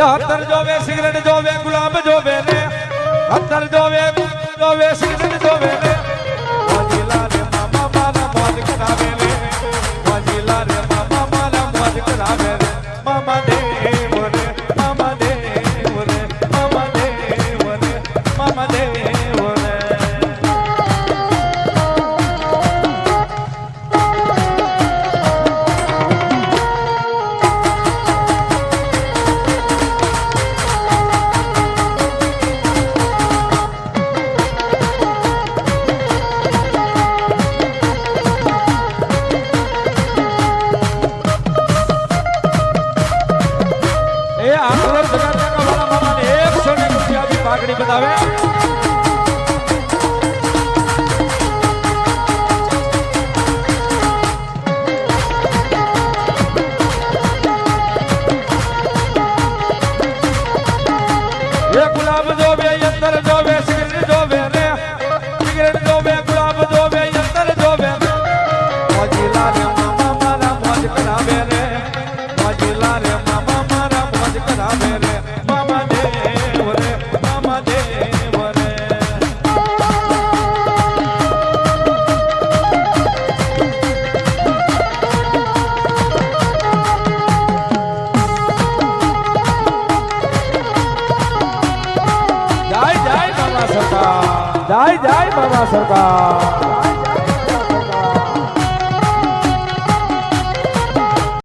અત્તર જોવે સિગરેટ જોવે ગુલાબ જોવે ને અત્તર જોવે સિગરેટ જોવે ને વાજીલા રે મામા મારા મોજ કરાવે રે વાજીલા રે મામા મારા મોજ કરાવે રે મામા દેવ રે મામા દેવ રે મામા દેવ રે મામા દેવ રે પાઘડી બતાવે એ ગુલાબ જોવે અંતર જોવે સિગરેટ જોવે રે સિગરેટ જોવે ગુલાબ જોવે અંતર જોવે મોજીલા રે મામા મારા મોજ કરાવે રે મોજીલા રે મામા મારા મોજ કરાવે રે મામા દેવ રે મામા દેવ રે જય જય બાબા સરકાર જય જય બાબા સરકાર